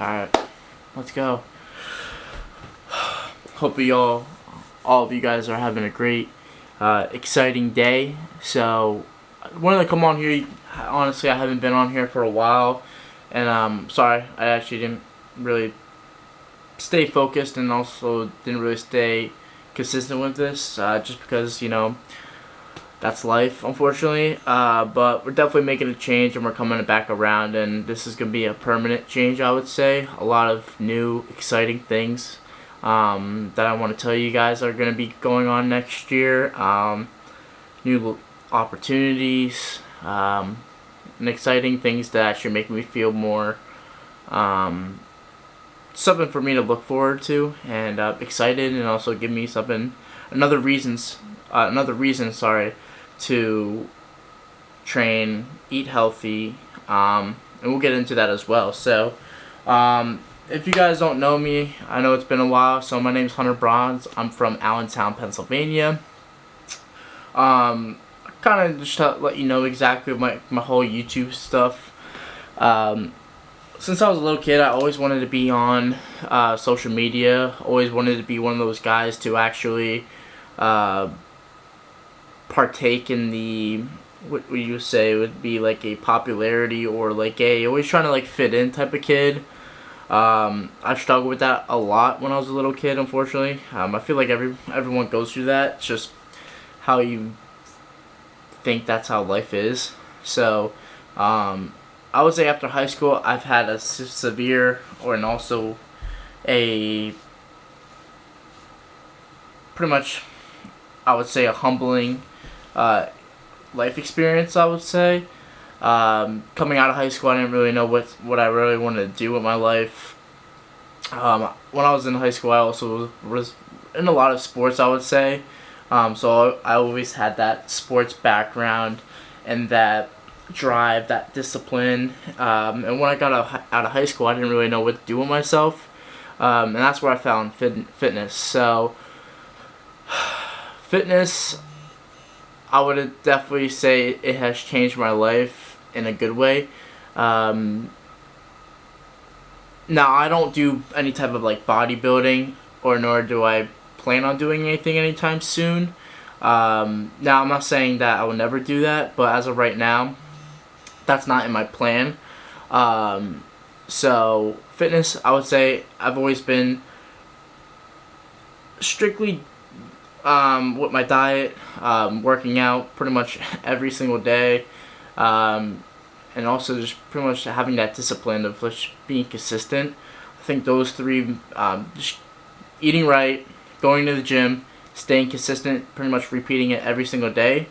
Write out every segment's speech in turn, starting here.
Alright, let's go. Hope all of you guys are having a great, exciting day. So, I wanted to come on here. Honestly, I haven't been on here for a while. And, sorry, I actually didn't really stay focused and also didn't really stay consistent with this. Just because, that's life, unfortunately. But we're definitely making a change and we're coming back around, and this is going to be a permanent change, I would say. A lot of new, exciting things that I want to tell you guys are going to be going on next year. New opportunities, and exciting things that actually make me feel more something for me to look forward to and excited, and also give me another reason, to train, eat healthy, and we'll get into that as well. So, if you guys don't know me, I know it's been a while. So my name's Hunter Bronze. I'm from Allentown, Pennsylvania. Kind of just to let you know exactly my whole YouTube stuff. Since I was a little kid, I always wanted to be on social media. Always wanted to be one of those guys to actually partake in the, what would you say would be like a popularity, or like always trying to like fit in type of kid. I struggled with that a lot when I was a little kid, unfortunately. I feel like everyone goes through that. It's just how you think that's how life is. So, I would say after high school, I've had a severe, and also a pretty much, I would say, a humbling life experience, I would say. Coming out of high school, I didn't really know what I really wanted to do with my life. When I was in high school, I also was in a lot of sports, I would say. So I always had that sports background and that drive, that discipline. And when I got out of high school, I didn't really know what to do with myself. And that's where I found fitness. So, fitness, I would definitely say it has changed my life in a good way. Now, I don't do any type of like bodybuilding, or nor do I plan on doing anything anytime soon. Now, I'm not saying that I will never do that, but as of right now, that's not in my plan. So, fitness, I would say I've always been strictly with my diet, working out pretty much every single day, and also just pretty much having that discipline of just being consistent. I think those three, just eating right, going to the gym, staying consistent, pretty much repeating it every single day.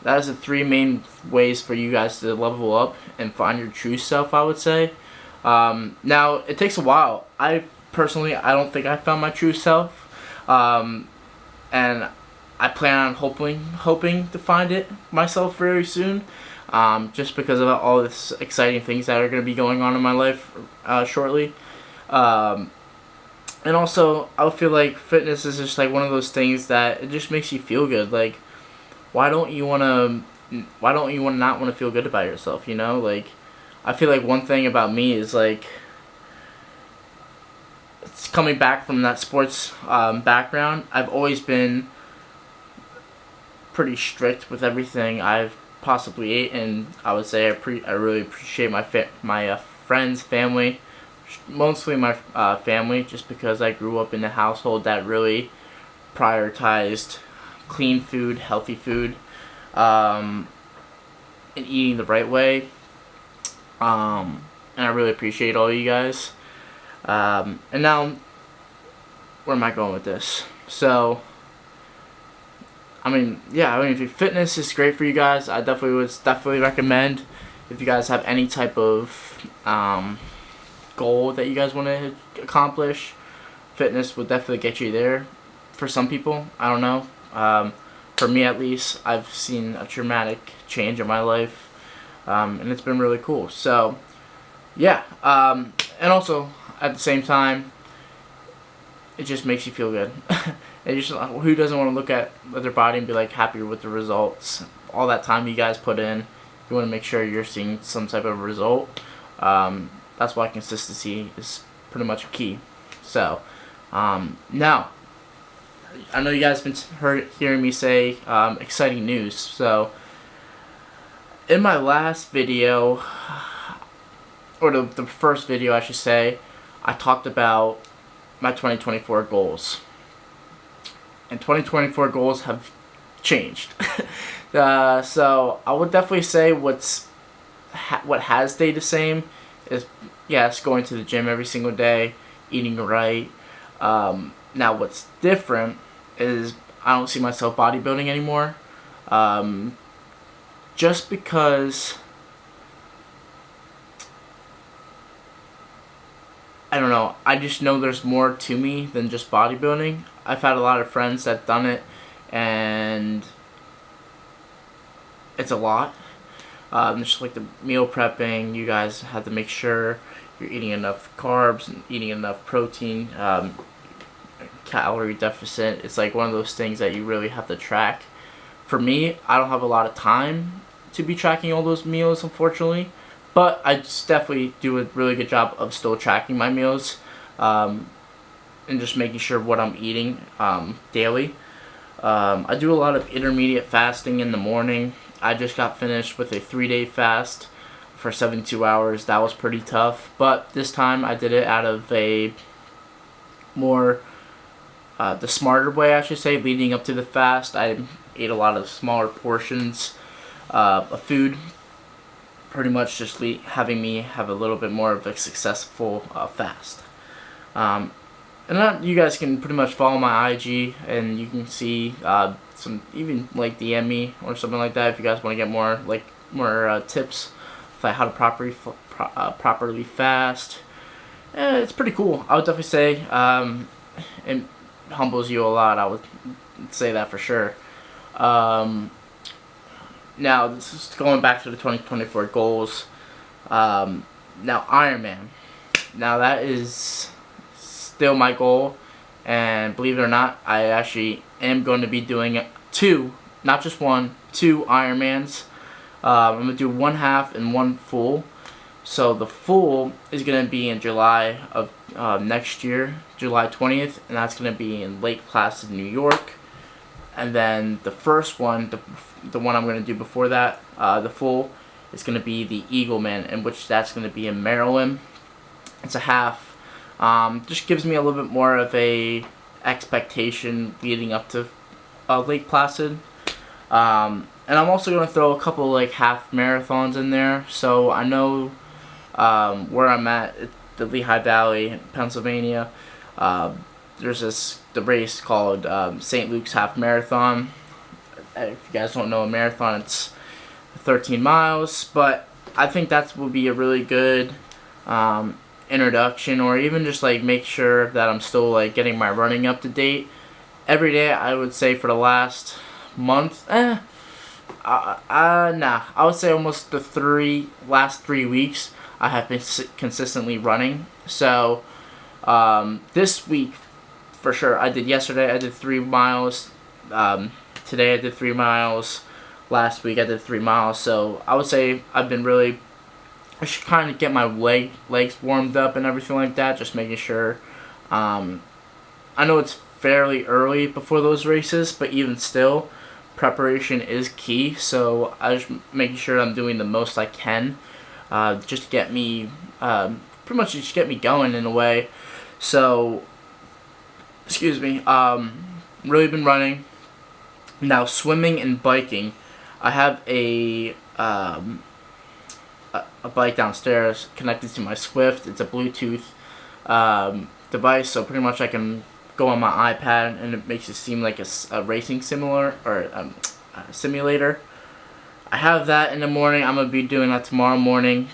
That is the three main ways for you guys to level up and find your true self, I would say. Now, it takes a while. I don't think I found my true self. And I plan on hoping to find it myself very soon, just because of all this exciting things that are going to be going on in my life shortly. And also, I feel like fitness is just like one of those things that it just makes you feel good. Like, why don't you not want to feel good about yourself? Like, I feel like one thing about me is like, it's coming back from that sports background. I've always been pretty strict with everything I've possibly ate, and I would say I really appreciate my friends, family, mostly my family, just because I grew up in a household that really prioritized clean food, healthy food, and eating the right way. And I really appreciate all you guys. And now, where am I going with this? So, if fitness is great for you guys, I definitely recommend. If you guys have any type of goal that you guys want to accomplish, fitness will definitely get you there. For some people, I don't know. For me, at least, I've seen a dramatic change in my life, and it's been really cool. So, yeah. And also, at the same time, it just makes you feel good. Who doesn't want to look at their body and be like happy with the results? All that time you guys put in, you want to make sure you're seeing some type of result. That's that's why consistency is pretty much key. So now I know you guys have been hearing me say exciting news. So in my last video, or the first video I should say, I talked about my 2024 goals. And 2024 goals have changed. So I would definitely say what has stayed the same is, yes, going to the gym every single day, eating right. Now what's different is I don't see myself bodybuilding anymore. Just because, I don't know, I just know there's more to me than just bodybuilding. I've had a lot of friends that done it, and it's a lot. Just like the meal prepping, you guys have to make sure you're eating enough carbs and eating enough protein, calorie deficit. It's like one of those things that you really have to track. For me, I don't have a lot of time to be tracking all those meals, unfortunately, but I just definitely do a really good job of still tracking my meals, and just making sure what I'm eating daily. I do a lot of intermediate fasting in the morning. I just got finished with a 3-day fast for 72 hours. That was pretty tough, but this time I did it out of a more the smarter way, I should say. Leading up to the fast, I ate a lot of smaller portions of food, pretty much just having me have a little bit more of a successful fast. And that, you guys can pretty much follow my IG, and you can see some, even like DM me or something like that if you guys want to get more tips like how to properly fast. It's pretty cool. I would definitely say it humbles you a lot. I would say that for sure. Now this is going back to the 2024 goals. Now Ironman. Now that is still my goal, and believe it or not, I actually am going to be doing two, not just one, two Ironmans. I'm going to do one half and one full. So the full is going to be in July of next year, July 20th, and that's going to be in Lake Placid, New York. And then the first one, the one I'm going to do before that, the full, is going to be the Eagleman, in which that's going to be in Maryland. It's a half. Just gives me a little bit more of a expectation leading up to Lake Placid. And I'm also going to throw a couple like half marathons in there. So I know where I'm at the Lehigh Valley in Pennsylvania. There's the race called St. Luke's Half Marathon. If you guys don't know a marathon, it's 13 miles. But I think that will be a really good introduction, or even just like make sure that I'm still like getting my running up to date. Every day, I would say for the last month, I would say almost the last 3 weeks, I have been consistently running. So this week, for sure, yesterday I did 3 miles. Today I did 3 miles. Last week I did 3 miles. So I would say I should kind of get my legs warmed up and everything like that, just making sure. I know it's fairly early before those races, but even still, preparation is key. So I just making sure I'm doing the most I can, just to get me, pretty much just get me going in a way. So, excuse me, really been running. Now swimming and biking, I have a bike downstairs connected to my Swift. It's a Bluetooth device, so pretty much I can go on my iPad, and it makes it seem like a racing simulator or a simulator. I have that in the morning. I'm gonna be doing that tomorrow morning.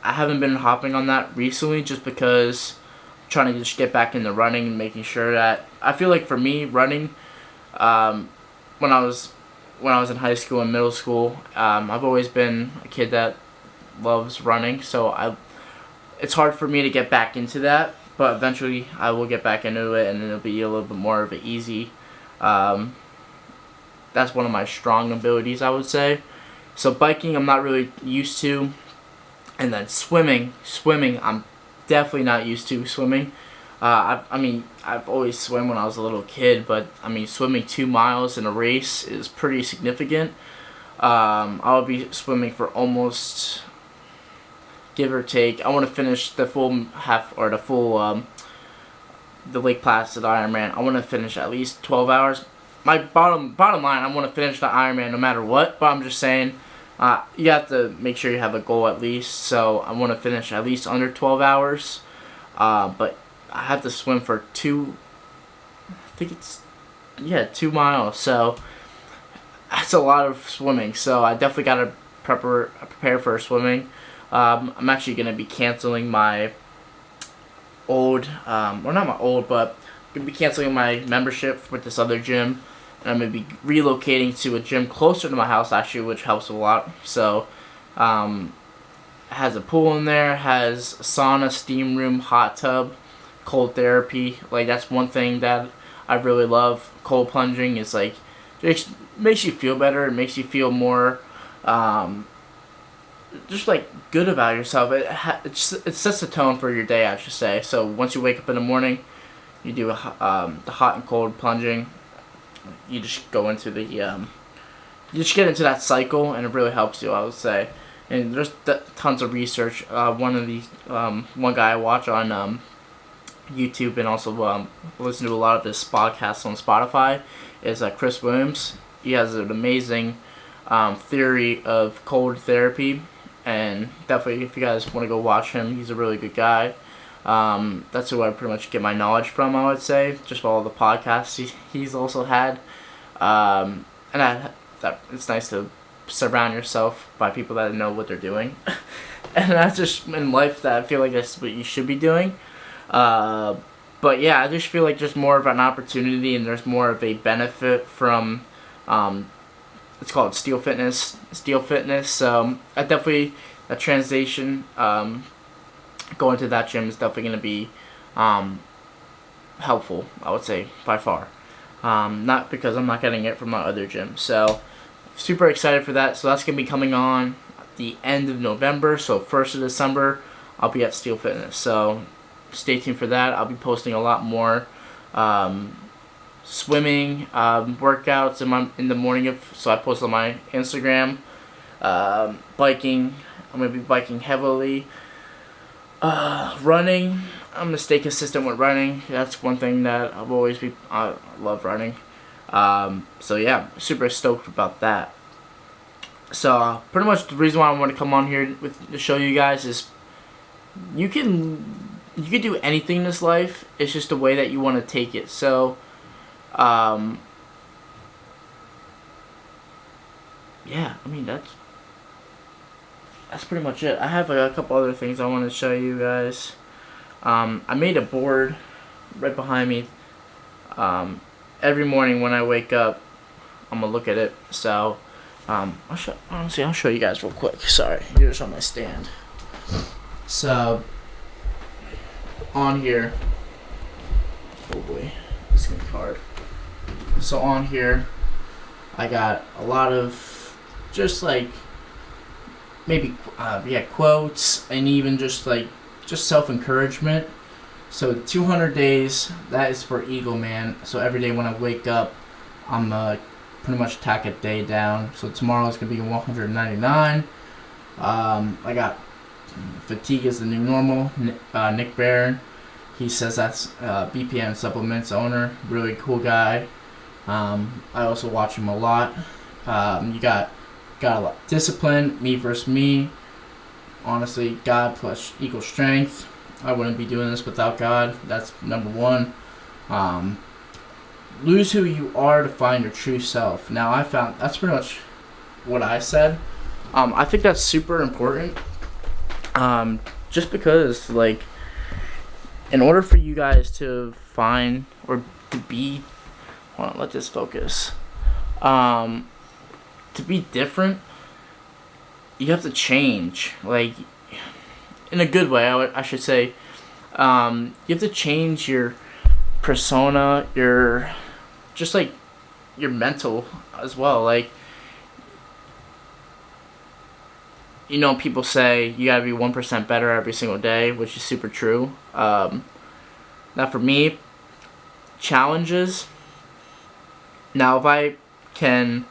I haven't been hopping on that recently, just because I'm trying to just get back into running and making sure that I feel like for me running, when I was in high school and middle school, I've always been a kid that loves running, so it's hard for me to get back into that, but eventually I will get back into it, and it'll be a little bit more of an easy, that's one of my strong abilities, I would say. So biking I'm not really used to. And then swimming, I'm definitely not used to swimming. I've always swam when I was a little kid, but I mean, swimming 2 miles in a race is pretty significant. I'll be swimming for almost, give or take. I want to finish the full half or the full the Lake Placid Ironman. I want to finish at least 12 hours. My bottom line, I want to finish the Ironman no matter what. But I'm just saying, you have to make sure you have a goal at least. So I want to finish at least under 12 hours. But I have to swim for 2 miles. So that's a lot of swimming. So I definitely got to prepare for swimming. I'm actually going to be canceling my old, well, not my old, but I'm going to be canceling my membership with this other gym. And I'm going to be relocating to a gym closer to my house, actually, which helps a lot. So, it has a pool in there, has a sauna, steam room, hot tub, cold therapy. Like, that's one thing that I really love. Cold plunging is like, it makes you feel better. It makes you feel more, just like good about yourself. It sets the tone for your day, I should say. So once you wake up in the morning, you do the hot and cold plunging. You just go into the you just get into that cycle, and it really helps you, I would say. And there's tons of research. One guy I watch on YouTube and also listen to a lot of his podcasts on Spotify is Chris Williams. He has an amazing theory of cold therapy, and definitely if you guys want to go watch him, he's a really good guy. That's who I pretty much get my knowledge from, I would say, just all the podcasts he's also had. And it's nice to surround yourself by people that know what they're doing. And that's just in life that I feel like that's what you should be doing. But yeah, I just feel like there's more of an opportunity and there's more of a benefit from, it's called Steel Fitness. I definitely, a transition, going to that gym is definitely going to be helpful, I would say, by far. Not because I'm not getting it from my other gym. So, super excited for that. So that's going to be coming on at the end of November. So 1st of December, I'll be at Steel Fitness. So stay tuned for that. I'll be posting a lot more swimming workouts in the morning. So I post on my Instagram. Biking. I'm going to be biking heavily. Running, I'm going to stay consistent with running. That's one thing that I love running. So yeah, super stoked about that. So pretty much the reason why I want to come on here to show you guys is you can do anything in this life. It's just the way that you want to take it. So yeah, I mean that's pretty much it. I have a couple other things I want to show you guys. I made a board right behind me. Every morning when I wake up, I'm gonna look at it. So I'll show you guys real quick. Sorry, you're just on my stand. So on here, oh boy, this is gonna be hard. So on here, I got a lot of just like maybe quotes and even just self-encouragement. So 200 days, that is for Eagle Man. So every day when I wake up, I'm pretty much tack a day down. So tomorrow is gonna be 199. I got fatigue is the new normal. Nick Barron, he says that's BPM Supplements owner, really cool guy. I also watch him a lot. You got a lot of discipline, me versus me. Honestly, God plus equals strength. I wouldn't be doing this without God. That's number one. Lose who you are to find your true self. Now I found that's pretty much what I said. I think that's super important. Just because like in order for you guys to find or to be, hold on, let this focus. To be different, you have to change, like in a good way. I should say, you have to change your persona, your mental as well. Like you know, people say you gotta be 1% better every single day, which is super true. Now for me, challenges. Now if I can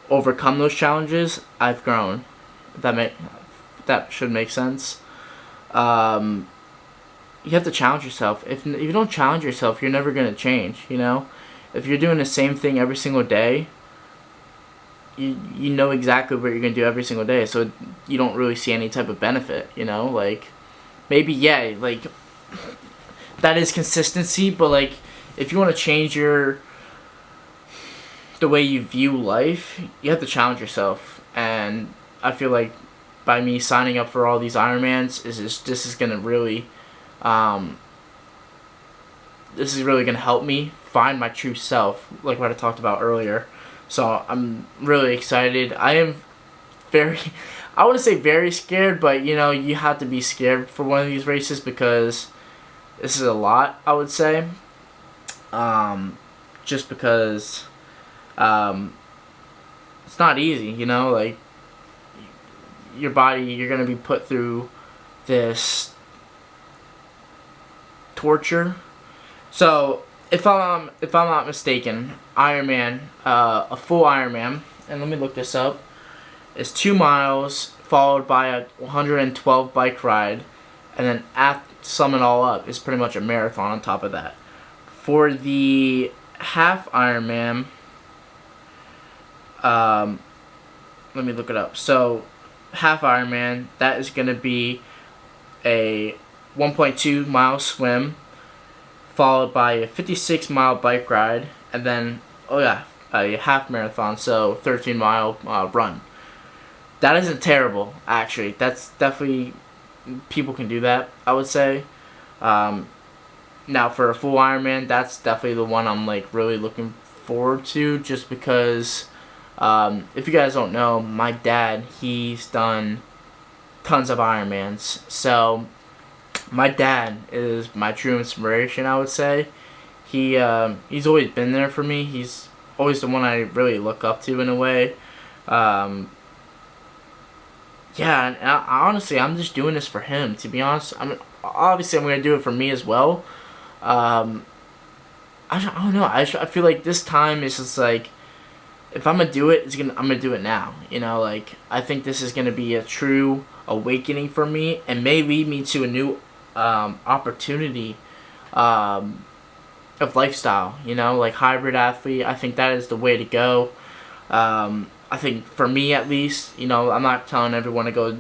overcome those challenges, I've grown. That should make sense. You have to challenge yourself. If you don't challenge yourself, you're never gonna change. You know, if you're doing the same thing every single day, you know exactly what you're gonna do every single day. So you don't really see any type of benefit. You know, like maybe yeah, like that is consistency, but like if you want to change the way you view life, you have to challenge yourself. And I feel like by me signing up for all these Ironmans, this is gonna really, this is really gonna help me find my true self, like what I talked about earlier. So I'm really excited. I am very, I wouldn't say very scared, but you know, you have to be scared for one of these races because this is a lot, I would say. Just because it's not easy, you know, like your body, you're gonna be put through this torture. So if I'm not mistaken, Ironman, a full Ironman, and let me look this up, is 2 miles followed by a 112 bike ride, and then at sum it all up is pretty much a marathon on top of that. For the half Ironman, let me look it up. So half Ironman, that is going to be a 1.2 mile swim followed by a 56-mile bike ride, and then a half marathon, so 13-mile run. That isn't terrible, actually. That's definitely, people can do that, I would say. Now for a full Ironman, that's definitely the one I'm like really looking forward to, just because if you guys don't know, my dad, he's done tons of Ironmans. So my dad is my true inspiration, I would say. He's always been there for me. He's always the one I really look up to in a way. Yeah, and honestly, I'm just doing this for him, to be honest. Obviously I'm going to do it for me as well. I don't know. I feel like this time is just like, if I'm gonna do it, I'm gonna do it now. You know, like I think this is gonna be a true awakening for me, and may lead me to a new opportunity of lifestyle. You know, like hybrid athlete. I think that is the way to go. I think for me at least, you know, I'm not telling everyone to go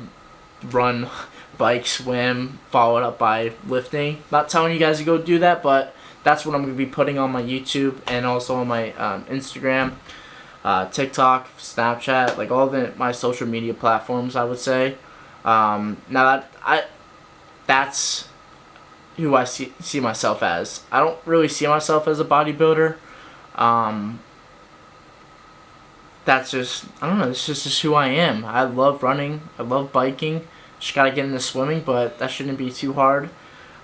run, bike, swim, followed up by lifting. Not telling you guys to go do that, but that's what I'm going to be putting on my YouTube and also on my Instagram, TikTok, Snapchat, like all my social media platforms, I would say. Now that's who I see myself as. I don't really see myself as a bodybuilder. That's just, I don't know, it's just who I am. I love running, I love biking. Just gotta get into swimming, but that shouldn't be too hard.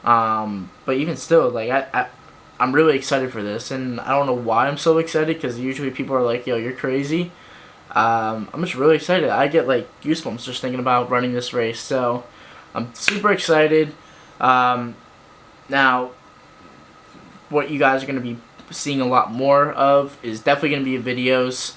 But even still, like I'm really excited for this, and I don't know why I'm so excited, because usually people are like, yo, you're crazy. I'm just really excited. I get like goosebumps just thinking about running this race, so I'm super excited. Now, what you guys are going to be seeing a lot more of is definitely going to be videos,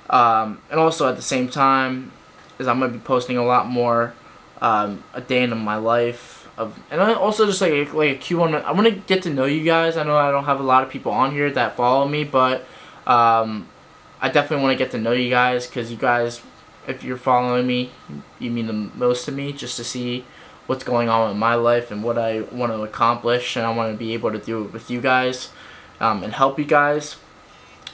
and also at the same time is I'm going to be posting a lot more a day in my life. And also just like a Q1. I want to get to know you guys. I know I don't have a lot of people on here that follow me, but I definitely want to get to know you guys, because you guys, if you're following me, you mean the most to me, just to see what's going on in my life and what I want to accomplish, and I want to be able to do it with you guys and help you guys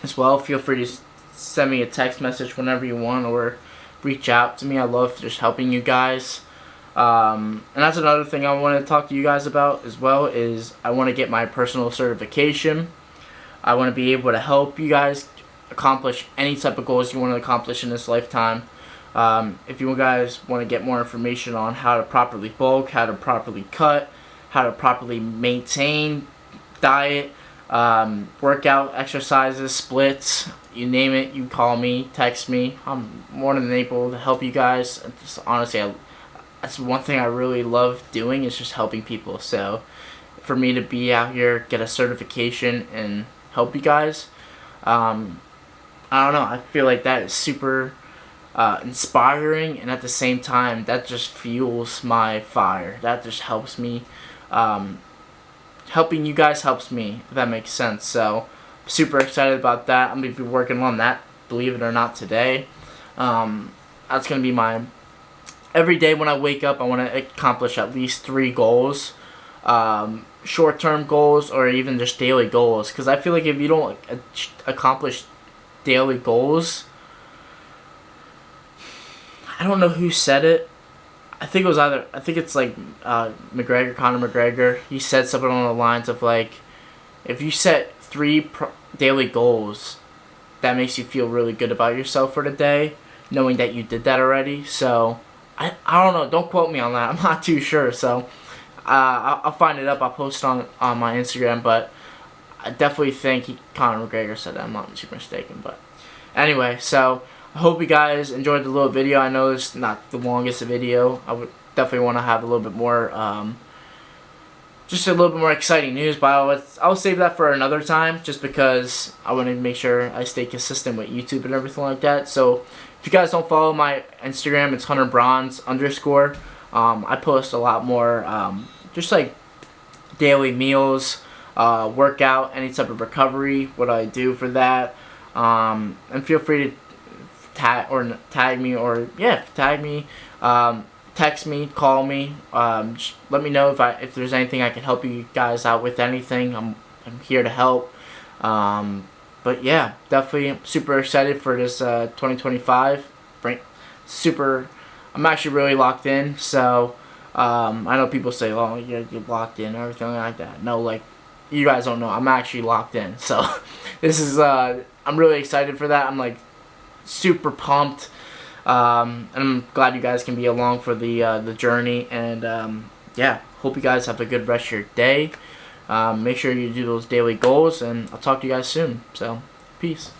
as well. Feel free to send me a text message whenever you want, or reach out to me. I love just helping you guys. And that's another thing I want to talk to you guys about as well, is I want to get my personal certification. I want to be able to help you guys accomplish any type of goals you want to accomplish in this lifetime. If you guys want to get more information on how to properly bulk, how to properly cut, how to properly maintain diet, workout exercises, splits, you name it, you call me, text me. I'm more than able to help you guys. Just, honestly, that's one thing I really love doing, is just helping people. So for me to be out here, get a certification, and help you guys, I don't know, I feel like that is super inspiring, and at the same time, that just fuels my fire. That just helps me. Helping you guys helps me, if that makes sense. So super excited about that. I'm going to be working on that, believe it or not, today. That's going to be my... Every day when I wake up, I want to accomplish at least 3 goals. Short-term goals, or even just daily goals. Because I feel like if you don't accomplish daily goals... I don't know who said it. I think it's like Conor McGregor. He said something along the lines of like, if you set 3 daily goals, that makes you feel really good about yourself for the day, knowing that you did that already. So, I don't know. Don't quote me on that. I'm not too sure. So, I'll find it up. I'll post it on my Instagram. But I definitely think Conor McGregor said that. I'm not too mistaken. But anyway, so I hope you guys enjoyed the little video. I know it's not the longest video. I would definitely want to have a little bit more, just a little bit more exciting news, but I'll save that for another time, just because I want to make sure I stay consistent with YouTube and everything like that. So if you guys don't follow my Instagram, it's HunterBronze_. I post a lot more, just like daily meals, workout, any type of recovery, what I do for that, and feel free to tag me, text me, call me, just let me know if there's anything I can help you guys out with. Anything, I'm here to help. But yeah, definitely super excited for this 2025. I'm actually really locked in. So I know people say, "Oh, you're locked in," or everything like that. No, like, you guys don't know. I'm actually locked in. So this is I'm really excited for that. I'm like super pumped, and I'm glad you guys can be along for the journey. And yeah, hope you guys have a good rest of your day. Make sure you do those daily goals, and I'll talk to you guys soon. So peace.